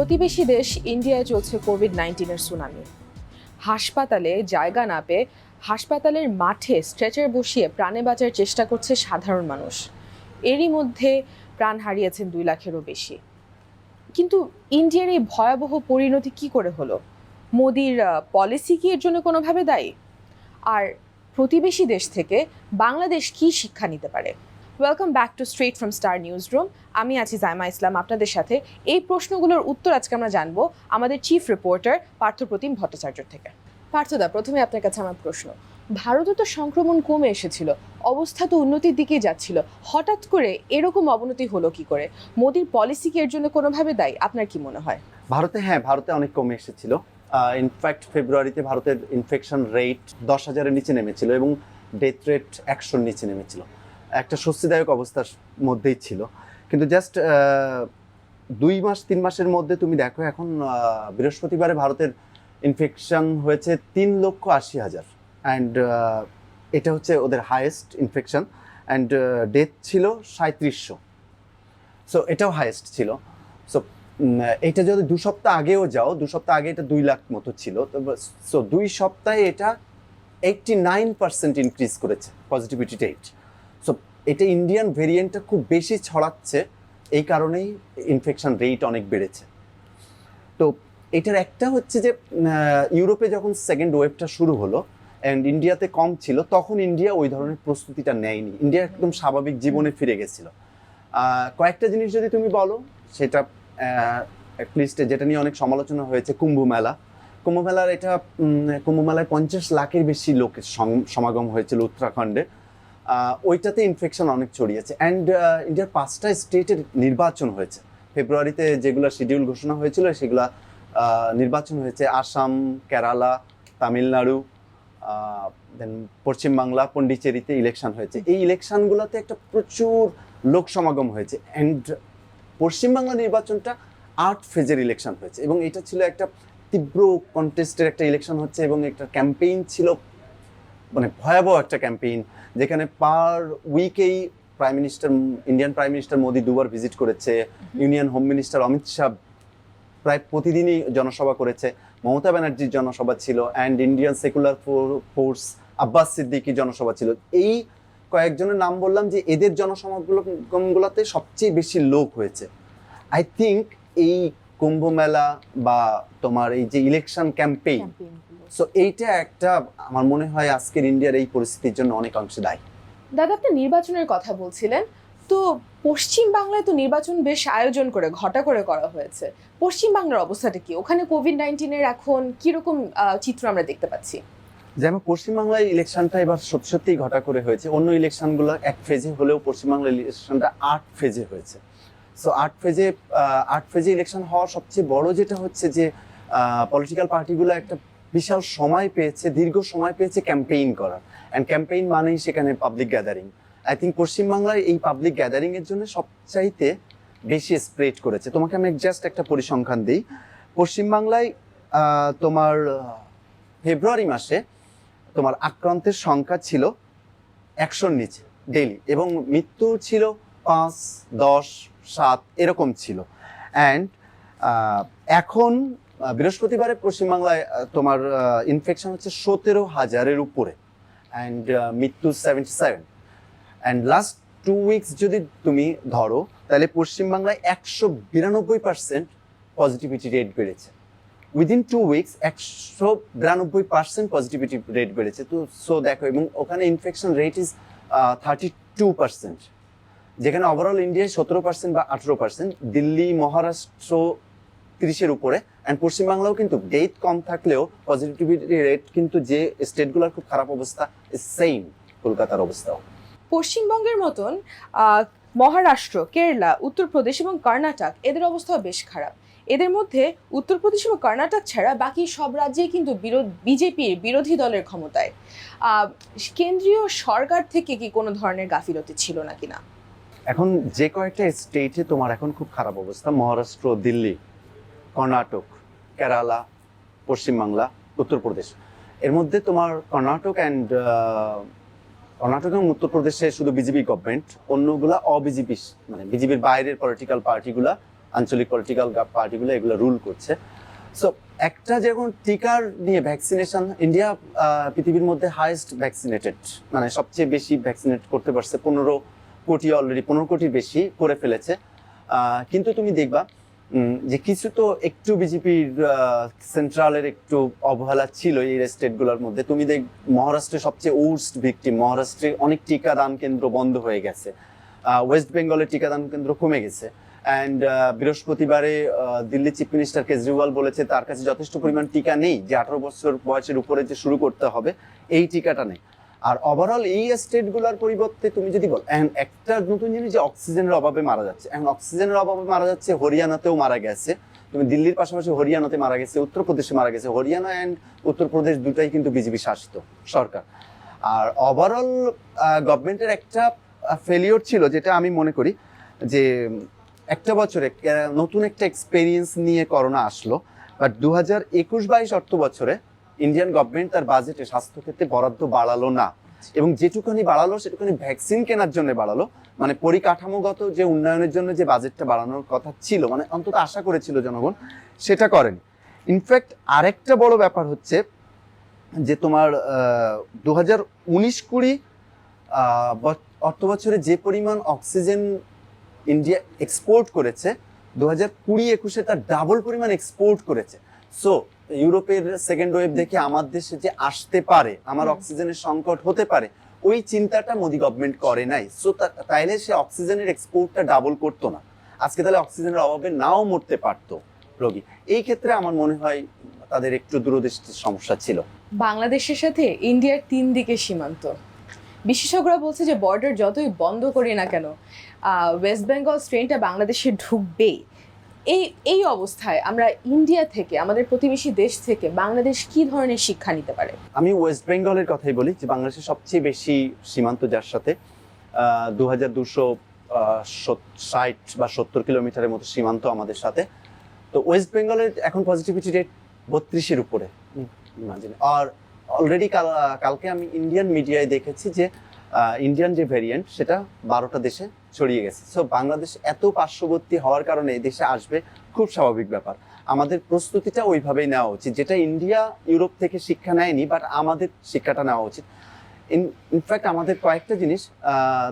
প্রতিবেশী দেশ ইন্ডিয়ায় চলছে কোভিড-19 সুনামি। হাসপাতালে জায়গা না পেয়ে হাসপাতালের মাঠে স্ট্রেচার বসিয়ে প্রাণে বাঁচার চেষ্টা করছে সাধারণ মানুষ। এরই মধ্যে প্রাণ হারিয়েছেন 2 লাখেরও বেশি। কিন্তু ইন্ডিয়ার এই ভয়াবহ পরিণতি কি করে হলো? মোদির পলিসি কি এর জন্য কোনোভাবে দায়ী? আর প্রতিবেশী দেশ থেকে বাংলাদেশ কি শিক্ষা নিতে পারে? Welcome back to straight from star news room. আমি আছি জাইমা ইসলাম আপনাদের সাথে। এই প্রশ্নগুলোর উত্তর আজকে আমরা জানবো আমাদের চিফ রিপোর্টার পার্থপ্রতিম ভট্টাচার্য থেকে। পার্থদা, প্রথমে আপনার কাছে আমার প্রশ্ন, ভারতে তো সংক্রমণ কমে এসেছিল, অবস্থা তো উন্নতির দিকেই যাচ্ছিল, হঠাৎ করে এরকম অবনতি হলো কি করে? মোদির পলিসি কি এর জন্য কোনোভাবে দায়ী? আপনার কি মনে হয়? ভারতে অনেক কমে এসেছিল। ইনফ্যাক্ট ফেব্রুয়ারিতে ভারতের ইনফেকশন রেট 10,000-এর নিচে নেমেছিল এবং ডেথ রেট 100-র নিচে নেমেছিল। একটা স্বস্তিদায়ক অবস্থার মধ্যেই ছিল। কিন্তু জাস্ট 2-3 মাসের মধ্যে তুমি দেখো, এখন বৃহস্পতিবারে ভারতের ইনফেকশন হয়েছে 3,80,000 অ্যান্ড এটা হচ্ছে ওদের হাইয়েস্ট ইনফেকশন। অ্যান্ড ডেথ ছিল 3700। সো এটাও হাইয়েস্ট ছিল। সো এটা যদি 2 সপ্তাহ আগেও যাও, 2 সপ্তাহ আগে এটা 2 লাখ মতো ছিল। সো 2 সপ্তাহে এটা 89% ইনক্রিজ করেছে পজিটিভিটি রেট। সো এটা ইন্ডিয়ান ভেরিয়েন্টটা খুব বেশি ছড়াচ্ছে, এই কারণেই ইনফেকশন রেট অনেক বেড়েছে। তো এটার একটা হচ্ছে যে ইউরোপে যখন সেকেন্ড ওয়েভটা শুরু হলো অ্যান্ড ইন্ডিয়াতে কম ছিল, তখন ইন্ডিয়া ওই ধরনের প্রস্তুতিটা নেয়নি। ইন্ডিয়া একদম স্বাভাবিক জীবনে ফিরে গেছিল। কয়েকটা জিনিস যদি তুমি বলো, সেটা অ্যাটলিস্ট যেটা নিয়ে অনেক সমালোচনা হয়েছে, কুম্ভ মেলার এটা কুম্ভ মেলায় 50 লাখের বেশি লোকের সমাগম হয়েছিল উত্তরাখণ্ডে। ওইটাতে ইনফেকশন অনেক ছড়িয়েছে। অ্যান্ড ইন্ডিয়ার 5টা স্টেটের নির্বাচন হয়েছে ফেব্রুয়ারিতে, যেগুলো শিডিউল ঘোষণা হয়েছিল সেগুলা নির্বাচন হয়েছে। আসাম, কেরালা, তামিলনাড়ু, দেন পশ্চিমবাংলা, পন্ডিচেরিতে ইলেকশন হয়েছে। এই ইলেকশনগুলোতে একটা প্রচুর লোক সমাগম হয়েছে। অ্যান্ড পশ্চিমবাংলা নির্বাচনটা 8 ফেজের ইলেকশন হয়েছে এবং এটা ছিল একটা তীব্র কন্টেস্টের একটা ইলেকশন হচ্ছে এবং একটা ক্যাম্পেইন ছিল, মানে ভয়াবহ একটা ক্যাম্পেইন, যেখানে পার উইকেই ইন্ডিয়ান প্রাইম মিনিস্টার মোদি 2বার ভিজিট করেছে। Union home minister Amit Shah প্রায় প্রতিদিনই জনসভা করেছে। মমতা ব্যানার্জির জনসভা ছিল। And Indian secular force Abbas Siddiqui জনসভা ছিল। এই কয়েকজনের নাম বললাম যে এদের জনসমাগমগুলোতে সবচেয়ে বেশি লোক হয়েছে। আই থিঙ্ক এই কুম্ভ মেলা বা তোমার এই যে ইলেকশন ক্যাম্পেইন, সো এইটা একটা আমার মনে হয় আজকের ইন্ডিয়ার এই পরিস্থিতির জন্য অনেক অংশে দায়ী। দাদা, আপনি নির্বাচনের কথা বলছিলেন, তো পশ্চিম বাংলায় তো নির্বাচন বেশ আয়োজন করে ঘটা করে করা হয়েছে। পশ্চিম বাংলার অবস্থাটা কি? ওখানে কোভিড-19 এখন কিরকম চিত্র আমরা দেখতে পাচ্ছি? যেমন পশ্চিমবাংলায় ইলেকশনটা এবার সত্যিই ঘটা করে হয়েছে। অন্য ইলেকশনগুলো 1 ফেজে হলেও পশ্চিমবাংলার ইলেকশনটা 8 ফেজে হয়েছে। সো 8 ফেজে ইলেকশন হওয়ার সবচেয়ে বড় যেটা হচ্ছে যে পলিটিক্যাল পার্টিগুলো একটা বিশাল সময় পেয়েছে, দীর্ঘ সময় পেয়েছে ক্যাম্পেইন করার। অ্যান্ড ক্যাম্পেইন মানেই সেখানে পাবলিক গ্যাদারিং। আই থিঙ্ক পশ্চিমবাংলায় এই পাবলিক গ্যাদারিংয়ের জন্য সবচাইতে বেশি স্প্রেড করেছে। তোমাকে আমি জাস্ট একটা পরিসংখ্যান দিই। পশ্চিমবাংলায় তোমার ফেব্রুয়ারি মাসে তোমার আক্রান্তের সংখ্যা ছিল 100-র নিচে ডেইলি, এবং মৃত্যু ছিল 5, 10, 7 এরকম ছিল। অ্যান্ড এখন বৃহস্পতিবারে পশ্চিমবাংলায় তোমার ইনফেকশন হচ্ছে 17,000-এর উপরে অ্যান্ড মৃত্যু 77। অ্যান্ড লাস্ট 2 উইকস যদি তুমি ধরো, তাহলে পশ্চিমবাংলায় 192% পজিটিভিটি রেট বেড়েছে। উইদিন 2 উইকস 192% পজিটিভিটি রেট বেড়েছে। তো সো দেখো, এবং ওখানে ইনফেকশন রেট ইজ 32%, যেখানে ওভারঅল ইন্ডিয়ায় 17% বা 18%, দিল্লি, মহারাষ্ট্র 30-এর উপরে। অ্যান্ড পশ্চিমবাংলাও কিন্তু ডেথ কম থাকলেও পজিটিভিটি রেট কিন্তু যে স্টেটগুলোর খুব খারাপ অবস্থা, সেম কলকাতার অবস্থাও। পশ্চিমবঙ্গের মতন মহারাষ্ট্র, কেরালা, উত্তরপ্রদেশ এবং কর্ণাটক এদের অবস্থা বেশ খারাপ। এদের মধ্যে উত্তরপ্রদেশ এবং কর্ণাটক ছাড়া বাকি সব রাজ্যেই কিন্তু বিজেপির বিরোধী দলের ক্ষমতায়। কেন্দ্রীয় সরকার থেকে কি কোনো ধরনের গাফিলতি ছিল নাকি না? এখন যে কয়েকটা স্টেটে তোমার এখন খুব খারাপ অবস্থা, মহারাষ্ট্র, দিল্লি, কর্ণাটক, কেরালা, পশ্চিমবাংলা, উত্তরপ্রদেশ। এর মধ্যে তোমার কর্ণাটক এবং উত্তরপ্রদেশে শুধু বিজেপি গভর্নমেন্ট, অন্যগুলা অবিজেপি, মানে বিজেপির বাইরের পলিটিক্যাল পার্টিগুলা আঞ্চলিক পলিটিক্যাল পার্টিগুলো এগুলো রুল করছে। সো একটা যখন টিকার নিয়ে ভ্যাকসিনেশন, ইন্ডিয়া পৃথিবীর মধ্যে হাইয়েস্ট ভ্যাকসিনেটেড, মানে সবচেয়ে বেশি ভ্যাকসিনেট করতে পারছে, 15 কোটি, অলরেডি 15 কোটির বেশি করে ফেলেছে। কিন্তু তুমি দেখবা যে কিছু তো একটু বিজেপির সেন্ট্রালের একটু অবহেলা ছিল এই স্টেটগুলোর মধ্যে। তুমি মহারাষ্ট্রে সবচেয়ে ওর্স্ট ভিকটিম, মহারাষ্ট্রে অনেক টিকাদান কেন্দ্র বন্ধ হয়ে গেছে, ওয়েস্ট বেঙ্গলের টিকাদান কেন্দ্র কমে গেছে। অ্যান্ড বৃহস্পতিবারে দিল্লি চিফ মিনিস্টার কেজরিওয়াল বলেছে তার কাছে যথেষ্ট পরিমাণ টিকা নেই, যে 18 বছর বয়সের উপরে যে শুরু করতে হবে এই টিকাটা নেই। আর ওভারঅল এই স্টেটগুলোর পরিবর্তে তুমি যদি বল, একটা নতুন জিনিস যে অক্সিজেনের অভাবে মারা যাচ্ছে, এখন অক্সিজেনের অভাবে মারা যাচ্ছে, হরিয়ানাতেও মারা গেছে। তুমি দিল্লির পাশাপাশি হরিয়ানাতে মারা গেছে, উত্তরপ্রদেশে মারা গেছে। হরিয়ানা অ্যান্ড উত্তরপ্রদেশ দুটাই কিন্তু বিজেপি শাসিত সরকার। আর ওভারঅল গভর্নমেন্টের একটা ফেলিওর ছিল, যেটা আমি মনে করি যে একটা বছরে নতুন একটা এক্সপেরিয়েন্স নিয়ে করোনা আসলো, বাট 2021-22 অর্থ বছরে ইন্ডিয়ান গভর্নমেন্ট তার বাজেটে স্বাস্থ্যক্ষেত্রে বরাদ্দ বাড়ালো না, এবং যেটুকুনি বাড়ালো সেটুকুনি ভ্যাকসিন কেনার জন্য বাড়ালো। মানে পরিকাঠামোগত যে উন্নয়নের জন্য যে বাজেটটা বাড়ানোর কথা ছিল, মানে অন্তত আশা করেছিল জনগণ, সেটা করেনি। ইনফ্যাক্ট আরেকটা বড় ব্যাপার হচ্ছে যে তোমার 2019-20 অর্থ বছরে যে পরিমাণ অক্সিজেন ইন্ডিয়া এক্সপোর্ট করেছে, 2020-21 তার ডাবল পরিমাণ এক্সপোর্ট করেছে। সো ইউরোপের সেকেন্ড ওয়েভ দেখে আমার দেশে যে আসতে পারে, আমার অক্সিজেনের সংকট হতে পারে, ওই চিন্তাটা মোদি গভর্নমেন্ট করে নাই। সো তাইলে সে অক্সিজেনের এক্সপোর্টটা ডাবল করতো না, আজকে তাহলে অক্সিজেনের অভাবে নাও মরতে পারতো রোগী। এই ক্ষেত্রে আমার মনে হয় তাদের একটু দূরদৃষ্টির সমস্যা ছিল। বাংলাদেশের সাথে ইন্ডিয়ার 3 দিকে সীমান্ত। বিশেষজ্ঞরা বলছে যে বর্ডার যতই বন্ধ করি না কেন, ওয়েস্ট বেঙ্গল স্ট্রেনটা বাংলাদেশে ঢুকবেই। এই অবস্থায় আমরা ইন্ডিয়া থেকে, আমাদের প্রতিবেশী দেশ থেকে বাংলাদেশ কি ধরনের শিক্ষা নিতে পারে? আমি ওয়েস্ট বেঙ্গলের কথাই বলি, যে বাংলাদেশের সবচেয়ে বেশি সীমান্ত যার সাথে 2260 বা 70 কিলোমিটারের মতো সীমান্ত আমাদের সাথে। তো ওয়েস্ট বেঙ্গলের এখন পজিটিভিটি রেট 32-এর উপরে। আর অলরেডি কালকে আমি ইন্ডিয়ান মিডিয়ায় দেখেছি যে ইন্ডিয়ান যে ভেরিয়েন্ট সেটা 12টা দেশে ছড়িয়ে গেছে। সো বাংলাদেশ এত পার্শ্ববর্তী হওয়ার কারণে এই দেশে আসবে খুব স্বাভাবিক ব্যাপার। আমাদের প্রস্তুতিটা ওইভাবেই নেওয়া উচিত, যেটা ইন্ডিয়া ইউরোপ থেকে শিক্ষা নেয়নি, বাট আমাদের শিক্ষাটা নেওয়া উচিত। ইনফ্যাক্ট আমাদের কয়েকটা জিনিস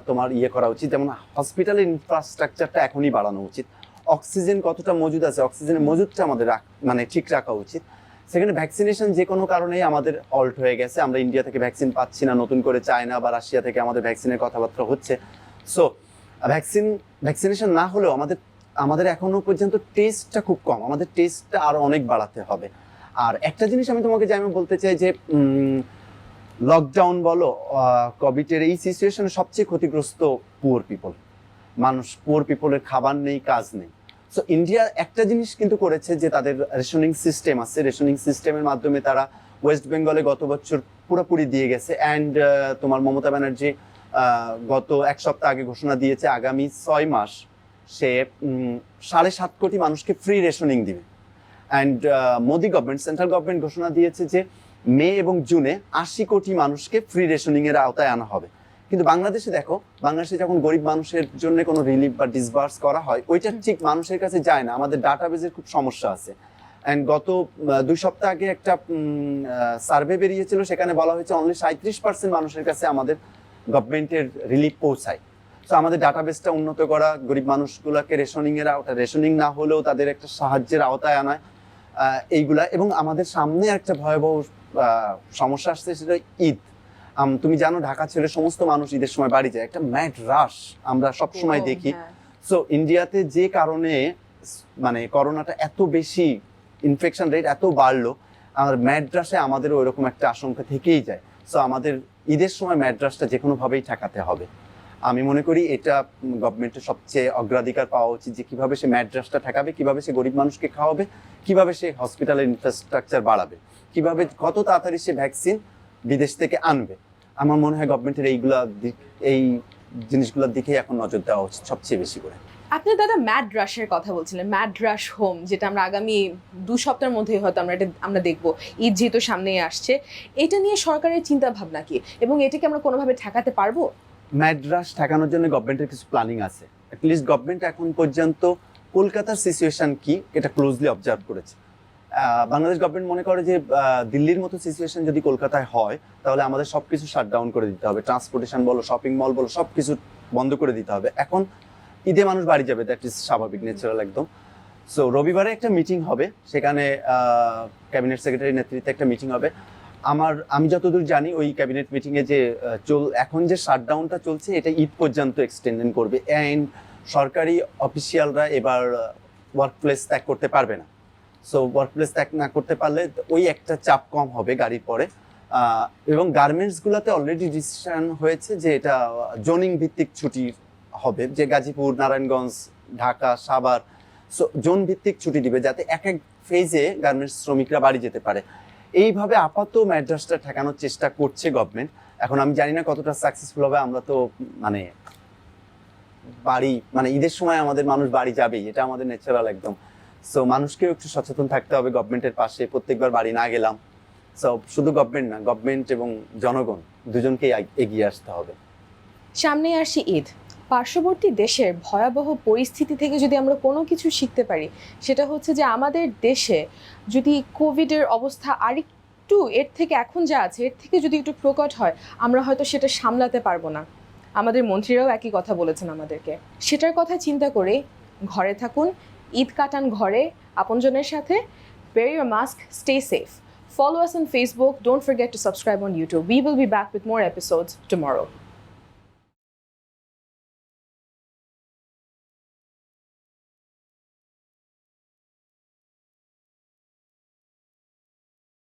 তোমার করা উচিত, যেমন হসপিটালের ইনফ্রাস্ট্রাকচারটা এখনই বাড়ানো উচিত। অক্সিজেন কতটা মজুদ আছে, অক্সিজেনের মজুদটা আমাদের মানে ঠিক রাখা উচিত। সেখানে ভ্যাকসিনেশন যে কোনো কারণেই আমাদের অল্ট হয়ে গেছে, আমরা ইন্ডিয়া থেকে ভ্যাকসিন পাচ্ছি না, নতুন করে চায়না বা রাশিয়া থেকে আমাদের ভ্যাকসিনের কথাবার্তা হচ্ছে। সো ভ্যাকসিনেশন না হলেও আমাদের এখনো পর্যন্ত টেস্টটা খুব কম, আমাদের টেস্টটা আরো অনেক বাড়াতে হবে। আর একটা জিনিস আমি তোমাকে বলতে চাই যে লকডাউন বলো, কোভিডের এই সিচুয়েশনে সবচেয়ে ক্ষতিগ্রস্ত পুয়ার পিপল, মানুষ। পুয়ার পিপলের খাবার নেই, কাজ নেই। সো ইন্ডিয়া একটা জিনিস কিন্তু করেছে, যে তাদের রেশনিং সিস্টেম আছে, রেশনিং সিস্টেমের মাধ্যমে তারা ওয়েস্ট বেঙ্গলে গত বছর পুরোপুরি দিয়ে গেছে। অ্যান্ড তোমার মমতা ব্যানার্জি গত এক সপ্তাহ আগে ঘোষণা দিয়েছে আগামী 6 মাস সে 7.5 কোটি মানুষকে ফ্রি রেশনিং দিবে। And Modi government, central government ঘোষণা দিয়েছে যে মে এবং জুনে 80 কোটি মানুষকে ফ্রি রেশনিং এর আওতায় আনা হবে। কিন্তু বাংলাদেশে দেখো, বাংলাদেশে যখন গরিব মানুষের জন্য কোনো রিলিফ বা ডিসবার্স করা হয়, ওইটা ঠিক মানুষের কাছে যায় না। আমাদের ডাটাবেজের খুব সমস্যা আছে। অ্যান্ড গত 2 সপ্তাহ আগে একটা সার্ভে বেরিয়েছিল, সেখানে বলা হয়েছে অনলি 37% মানুষের কাছে আমাদের গভর্নমেন্টের রিলিফ পৌঁছায়। তো আমাদের ডাটাবেসটা উন্নত করা, গরিব মানুষগুলোকে রেশনিং না হলেও তাদের একটা সাহায্যের আওতায় আনায়, এইগুলা। এবং আমাদের সামনে একটা ভয়াবহ সমস্যা আসছে, সেটা ঈদ। তুমি জানো ঢাকা ছেড়ে সমস্ত মানুষ ঈদের সময় বাড়ি যায়, একটা ম্যাড রাশ আমরা সব সময় দেখি। সো ইন্ডিয়াতে যে কারণে মানে করোনাটা এত বেশি, ইনফেকশন রেট এত বাড়লো, আর ম্যাড রাশে আমাদের ওইরকম একটা আশঙ্কা থেকেই যায়। সো আমাদের ঈদের সময় ম্যাড রাশটা যে কোনোভাবেই ঠেকাতে হবে। আমি মনে করি এটা গভর্নমেন্টের সবচেয়ে অগ্রাধিকার পাওয়া উচিত, যে কিভাবে সে ম্যাড রাশটা ঠেকাবে, কিভাবে সে গরিব মানুষকে খাওয়াবে, কিভাবে সে হসপিটালের ইনফ্রাস্ট্রাকচার বাড়াবে, কিভাবে কত তাড়াতাড়ি সে ভ্যাকসিন বিদেশ থেকে আনবে। আমার মনে হয় গভর্নমেন্টের এই জিনিসগুলোর দিকেই এখন নজর দেওয়া উচিত সবচেয়ে বেশি করে। আপনি দাদা ম্যাড রাশের কথা বলছিলেন, ম্যাড রাশ হোম, যেটা আমরা আগামী 2 সপ্তাহের মধ্যে হয়তো আমরা দেখবো, ঈদ যেহেতু সামনেই আসছে। এটা নিয়ে সরকারের চিন্তা ভাবনা কি, এবং এটাকে আমরা কোনোভাবে ঠেকাতে পারবো? ম্যাড রাশ ঠেকানোর জন্য গভর্নমেন্টের কিছু প্ল্যানিং আছে। অ্যাটলিস্ট গভর্নমেন্ট এখন পর্যন্ত কলকাতার সিচুয়েশন কি এটা ক্লোজলি অবজার্ভ করেছি। বাংলাদেশ গভর্নমেন্ট মনে করে যে দিল্লির মতো সিচুয়েশন যদি কলকাতায় হয় তাহলে আমাদের সব কিছু শাটডাউন করে দিতে হবে, ট্রান্সপোর্টেশন বলো, শপিং মল বলো, সব কিছু বন্ধ করে দিতে হবে। এখন ঈদে মানুষ বাড়ি যাবে, দ্যাট ইজ স্বাভাবিক, ন্যাচারাল একদম। সো রবিবারে একটা মিটিং হবে, সেখানে ক্যাবিনেট সেক্রেটারির নেতৃত্বে একটা মিটিং হবে। আমি যতদূর জানি ওই ক্যাবিনেট মিটিংয়ে যে এখন যে শাটডাউনটা চলছে এটা ঈদ পর্যন্ত এক্সটেন্ডেন করবে, অ্যান্ড সরকারি অফিসিয়ালরা এবার ওয়ার্ক প্লেস ত্যাগ করতে পারবে না। সো ওয়ার্ক প্লেস ত্যাগ না করতে পারলে ওই একটা চাপ কম হবে গাড়ির পরে। এবং গার্মেন্টসগুলোতে অলরেডি ডিসিশন হয়েছে যে এটা জোনিং ভিত্তিক ছুটি হবে, যে গাজীপুর, নারায়ণগঞ্জ, ঢাকা, সাভার, সো জোন ভিত্তিক ছুটি দিবে যাতে এক এক ফেজে গার্মেন্টস শ্রমিকরা বাড়ি যেতে পারে। এইভাবে আপাতত ম্যাড্রাসটা ঠেকানোর চেষ্টা করছে গভর্নমেন্ট। এখন আমি জানি না কতটা সাকসেসফুল হবে। আমরা তো ঈদের সময় আমাদের মানুষ বাড়ি যাবেই, এটা আমাদের ন্যাচারাল একদম। সো মানুষকেও একটু সচেতন থাকতে হবে গভর্নমেন্টের পাশে। প্রত্যেকবার বাড়ি না গেলাম, সো শুধু গভর্নমেন্ট না, গভর্নমেন্ট এবং জনগণ দুজনকেই এগিয়ে আসতে হবে। সামনে আসি ঈদ। পার্শ্ববর্তী দেশের ভয়াবহ পরিস্থিতি থেকে যদি আমরা কোনো কিছু শিখতে পারি সেটা হচ্ছে যে আমাদের দেশে যদি কোভিডের অবস্থা আরেকটু এর থেকে এখন যা আছে এর থেকে যদি একটু প্রকট হয় আমরা হয়তো সেটা সামলাতে পারবো না। আমাদের মন্ত্রীরাও একই কথা বলেছেন আমাদেরকে। সেটার কথা চিন্তা করে ঘরে থাকুন, ঈদ কাটান ঘরে আপনজনের সাথে। Wear your mask, stay safe. Follow us on Facebook. Don't forget to subscribe on YouTube. We will be back with more episodes tomorrow.